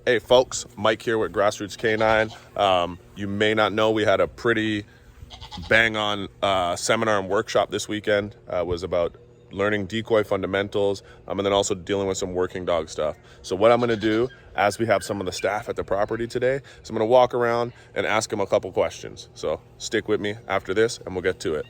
Hey folks, Mike here with Grassroots K9. You may not know we had a pretty bang-on seminar and workshop this weekend. It was about learning decoy fundamentals and then also dealing with some working dog stuff. So what I'm going to do, as we have some of the staff at the property today, is I'm going to walk around and ask them a couple questions. So stick with me after this and we'll get to it.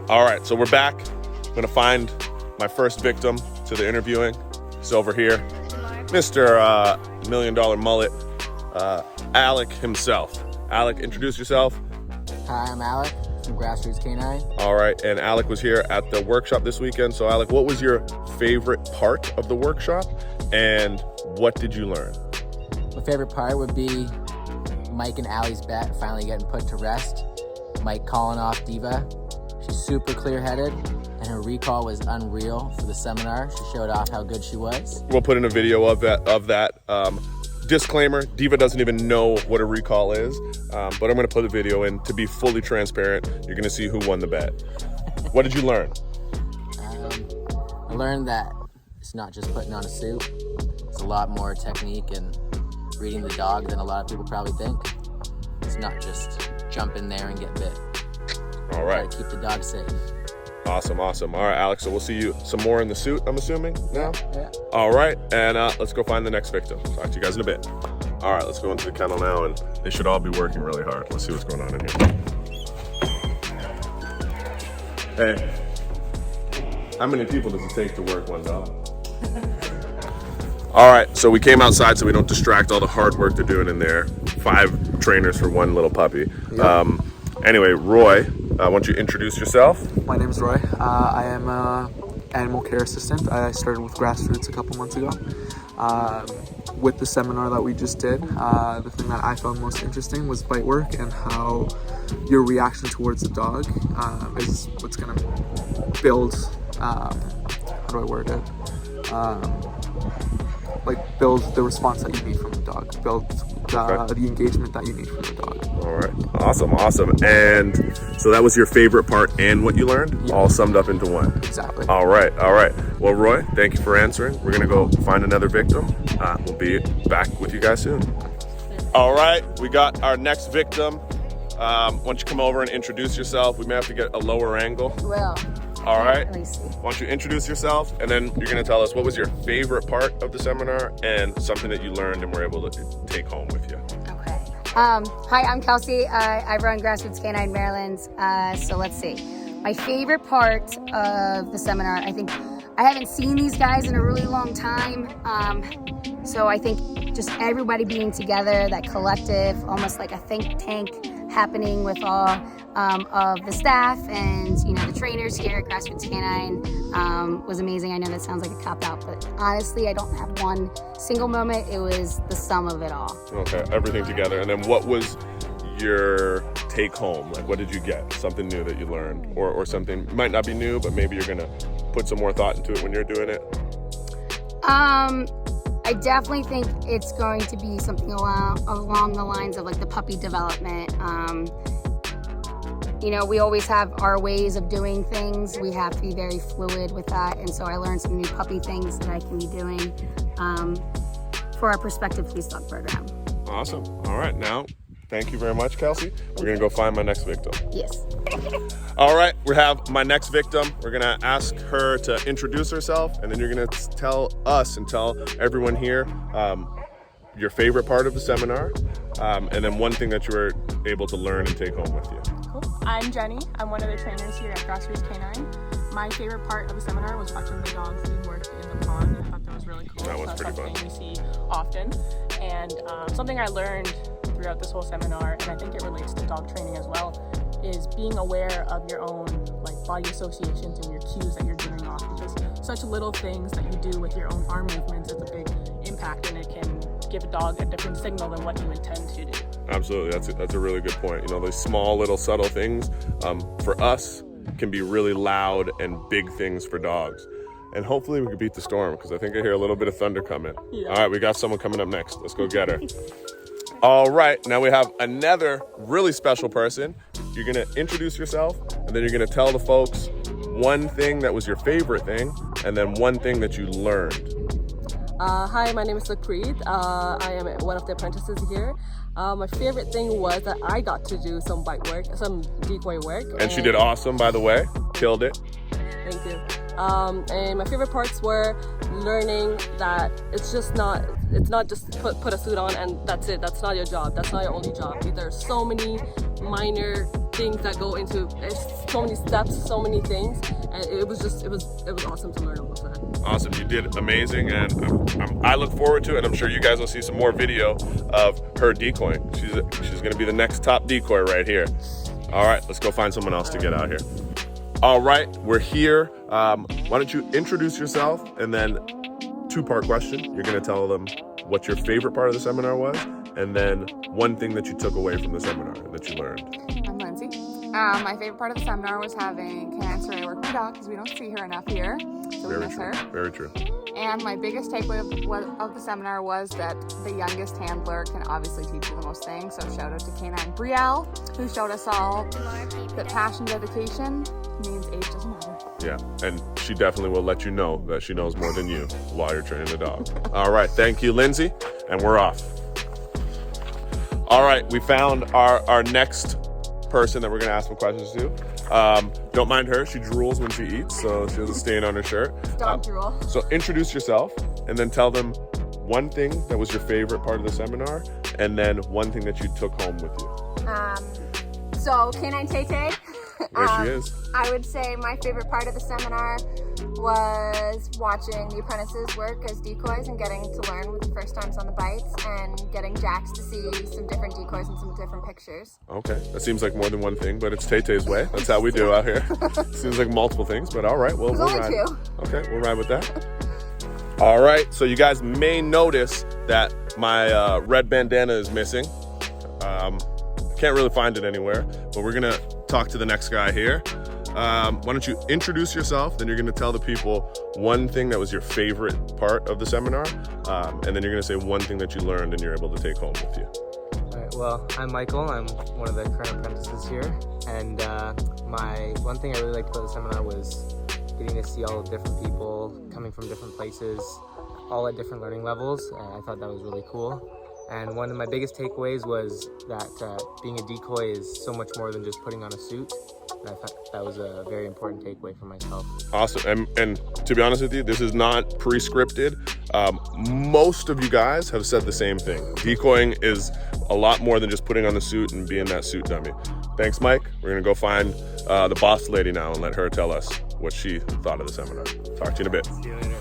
All right, so we're back. I'm gonna find my first victim to the interviewing. He's over here, Mr. $1 Million Mullet, Alec himself. Alec, introduce yourself. Hi, I'm Alec from Grassroots K9. All right, and Alec was here at the workshop this weekend. So Alec, what was your favorite part of the workshop and what did you learn? My favorite part would be Mike and Allie's bet finally getting put to rest. Mike calling off Diva. She's super clear-headed, and her recall was unreal for the seminar. She showed off how good she was. We'll put in a video of that. Disclaimer, Diva doesn't even know what a recall is, but I'm going to put a video in to be fully transparent. You're going to see who won the bet. What did you learn? I learned that it's not just putting on a suit. It's a lot more technique and reading the dog than a lot of people probably think. It's not just jump in there and get bit. All right. Keep the dog safe. Awesome. All right, Alex, so we'll see you some more in the suit, I'm assuming, now? Yeah. All right, and let's go find the next victim. Talk to you guys in a bit. All right, let's go into the kennel now, and they should all be working really hard. Let's see what's going on in here. Hey, how many people does it take to work one dog? All right, so we came outside so we don't distract all the hard work they're doing in there. 5 trainers for one little puppy. Yep. Anyway, Roy, why don't you introduce yourself? My name is Roy. I am an animal care assistant. I started with Grassroots a couple months ago. With the seminar that we just did, the thing that I found most interesting was bite work and how your reaction towards the dog is what's going to build, how do I word it? Build the response that you need from the dog, build the engagement that you need from the dog. All right, awesome. And so that was your favorite part and what you learned, all summed up into one. Exactly. All right. Well, Roy, thank you for answering. We're gonna go find another victim. We'll be back with you guys soon. All right, we got our next victim. Why don't you come over and introduce yourself? We may have to get a lower angle. Well. All right. Let me see. Why don't you introduce yourself, and then you're going to tell us what was your favorite part of the seminar and something that you learned and were able to take home with you. Okay. Hi, I'm Kelsey. I run Grassroots K9 Maryland. So let's see. My favorite part of the seminar, I think I haven't seen these guys in a really long time. So I think just everybody being together, that collective, almost like a think tank happening with all of the staff and the trainers here at Grassroots K9 was amazing. I know that sounds like a cop-out, but honestly, I don't have one single moment. It was the sum of it all. Okay, everything together. And then what was your take home? Like, what did you get? Something new that you learned, or something might not be new, but maybe you're gonna put some more thought into it when you're doing it? I definitely think it's going to be something along the lines of like the puppy development. We always have our ways of doing things. We have to be very fluid with that. And so I learned some new puppy things that I can be doing for our prospective police dog program. Awesome. All right, now, thank you very much, Kelsey. We're gonna go find my next victim. Yes. All right, we have my next victim. We're gonna ask her to introduce herself, and then you're gonna tell us and tell everyone here your favorite part of the seminar, and then one thing that you were able to learn and take home with you. Cool. I'm Jenny. I'm one of the trainers here at Grassroots K9. My favorite part of the seminar was watching the dogs doing work in the pond. I thought that was really cool. That was pretty fun. Something we see often, and something I learned throughout this whole seminar, and I think it relates to dog training as well, is being aware of your own body associations and your cues that you're giving off, because such little things that you do with your own arm movements is a big impact, and it can give a dog a different signal than what you intend to do. Absolutely, that's a really good point. You know, those small little subtle things for us can be really loud and big things for dogs. And hopefully we can beat the storm, because I think I hear a little bit of thunder coming. Yeah. All right, we got someone coming up next. Let's go get her. All right, now we have another really special person. You're gonna introduce yourself, and then you're gonna tell the folks one thing that was your favorite thing, and then one thing that you learned. Hi, my name is Lucrete. I am one of the apprentices here. My favorite thing was that I got to do some bite work, some decoy work. And she did awesome, by the way. Killed it. Thank you. And my favorite parts were learning that it's not just put a suit on and that's it. That's not your job. That's not your only job. There's so many minor things that go into, there's so many steps, so many things, and it was awesome to learn all of that. Awesome, you did amazing, and I look forward to it. And I'm sure you guys will see some more video of her decoying. She's gonna be the next top decoy right here. All right, let's go find someone else to get out here. All right, we're here. Why don't you introduce yourself, and then two-part question. You're gonna tell them what your favorite part of the seminar was, and then one thing that you took away from the seminar that you learned. I'm Lindsay. My favorite part of the seminar was having canine survey work with my dog, because we don't see her enough here, so we miss her. Very true. And my biggest takeaway of the seminar was that the youngest handler can obviously teach you the most things. So shout out to Canine Brielle, who showed us all that passion, dedication means age doesn't matter. Yeah, and she definitely will let you know that she knows more than you while you're training the dog. All right, thank you, Lindsay, and we're off. All right, we found our next person that we're gonna ask some questions to. Don't mind her, she drools when she eats, so she has a stain on her shirt. Dog drool. So introduce yourself, and then tell them one thing that was your favorite part of the seminar, and then one thing that you took home with you. So Canine Tay Tay. There she is. I would say my favorite part of the seminar was watching the apprentices work as decoys and getting to learn with the first times on the bites, and getting Jax to see some different decoys and some different pictures. Okay, that seems like more than one thing, but it's Tay Tay's way. That's how we do out here. Seems like multiple things, but all right, we'll There's ride. only two. Okay, we'll ride with that. All right, so you guys may notice that my red bandana is missing. Can't really find it anywhere, but we're gonna talk to the next guy here. Why don't you introduce yourself, then you're gonna tell the people one thing that was your favorite part of the seminar, and then you're gonna say one thing that you learned and you're able to take home with you. All right, well, I'm Michael. I'm one of the current apprentices here, and my one thing I really liked about the seminar was getting to see all the different people coming from different places, all at different learning levels. I thought that was really cool. And one of my biggest takeaways was that being a decoy is so much more than just putting on a suit. And I thought that was a very important takeaway for myself. Awesome, and to be honest with you, this is not pre-scripted. Most of you guys have said the same thing. Decoying is a lot more than just putting on the suit and being that suit dummy. Thanks, Mike. We're gonna go find the boss lady now and let her tell us what she thought of the seminar. Talk to you in a bit. See you later.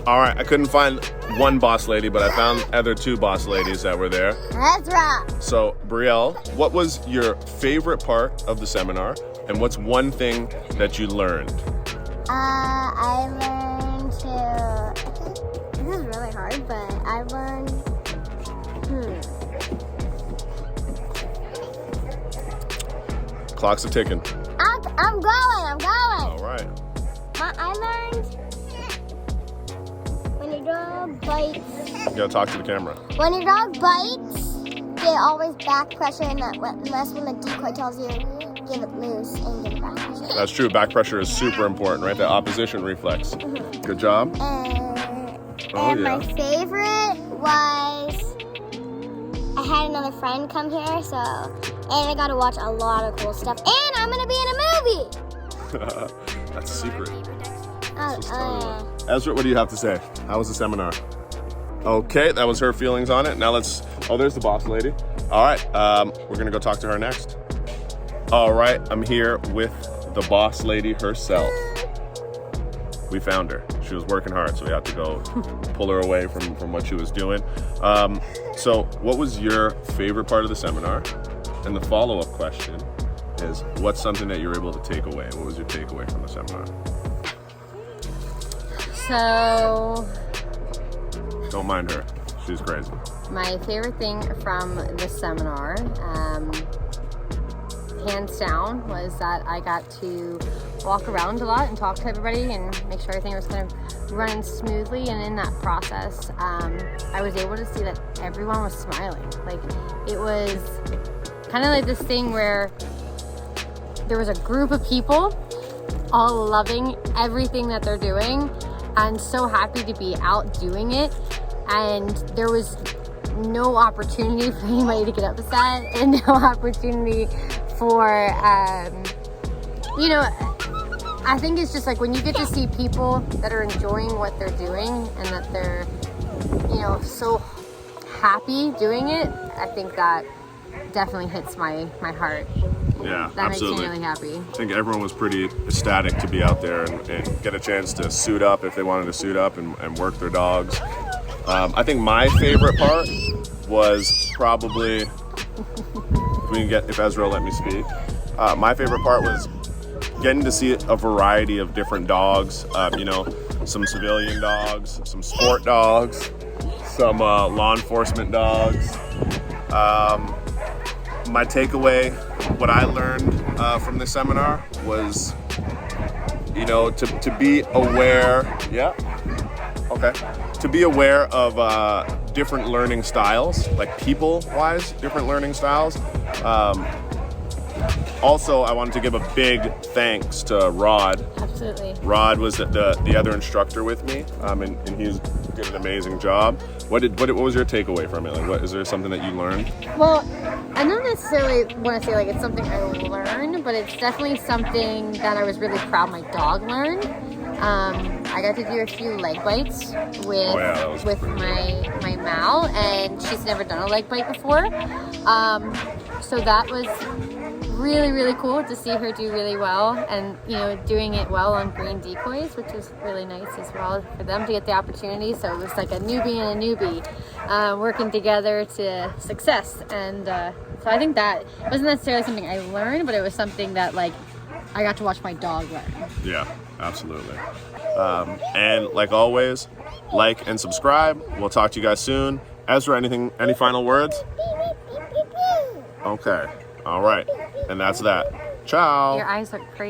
All right, I couldn't find one boss lady, but I found other two boss ladies that were there. That's right. So, Brielle, what was your favorite part of the seminar, and what's one thing that you learned? I learned to. This is really hard, but I learned. Clocks are ticking. I'm going. All right. I learned when your dog bites. You gotta talk to the camera. When your dog bites, they always back pressure, and unless when the decoy tells you, give it loose and give it back pressure. That's true. Back pressure is super important, right? That opposition reflex. Good job. And my favorite was I had another friend come here, and I got to watch a lot of cool stuff. And I'm gonna be in a movie. That's a secret. Ezra, what do you have to say? How was the seminar? Okay, that was her feelings on it. Now there's the boss lady. All right, we're gonna go talk to her next. All right, I'm here with the boss lady herself. We found her. She was working hard, so we had to go pull her away from what she was doing. So what was your favorite part of the seminar? And the follow-up question is, what's something that you were able to take away? What was your takeaway from the seminar? So Don't mind her. She's crazy. My favorite thing from the seminar, hands down, was that I got to walk around a lot and talk to everybody and make sure everything was kind of running smoothly. And in that process, I was able to see that everyone was smiling. Like, it was kind of like this thing where there was a group of people all loving everything that they're doing and so happy to be out doing it. And there was no opportunity for anybody to get upset and no opportunity for, you know, I think it's just like when you get to see people that are enjoying what they're doing and that they're, you know, so happy doing it, I think that definitely hits my heart. Yeah, that absolutely. makes me really happy. I think everyone was pretty ecstatic to be out there and get a chance to suit up if they wanted to suit up and work their dogs. I think my favorite part was probably, if Ezra will let me speak, my favorite part was getting to see a variety of different dogs, you know, some civilian dogs, some sport dogs, some law enforcement dogs. My takeaway, what I learned from the seminar was, you know, to be aware, to be aware of different learning styles, like people-wise, different learning styles. Also, I wanted to give a big thanks to Rod. Absolutely. Rod was the other instructor with me, and he did an amazing job. What was your takeaway from it? Like, is there something that you learned? Well, I don't necessarily want to say like it's something I learned, but it's definitely something that I was really proud my dog learned. I got to do a few leg bites with my Mal, and she's never done a leg bite before. So that was really, really cool to see her do really well, and, you know, doing it well on green decoys, which was really nice as well for them to get the opportunity. So it was like a newbie and a newbie working together to success. And so I think that wasn't necessarily something I learned, but it was something that, like, I got to watch my dog learn. Yeah, absolutely. And like always, like and subscribe. We'll talk to you guys soon. Ezra, any final words? Okay. All right. And that's that. Ciao. Your eyes look crazy.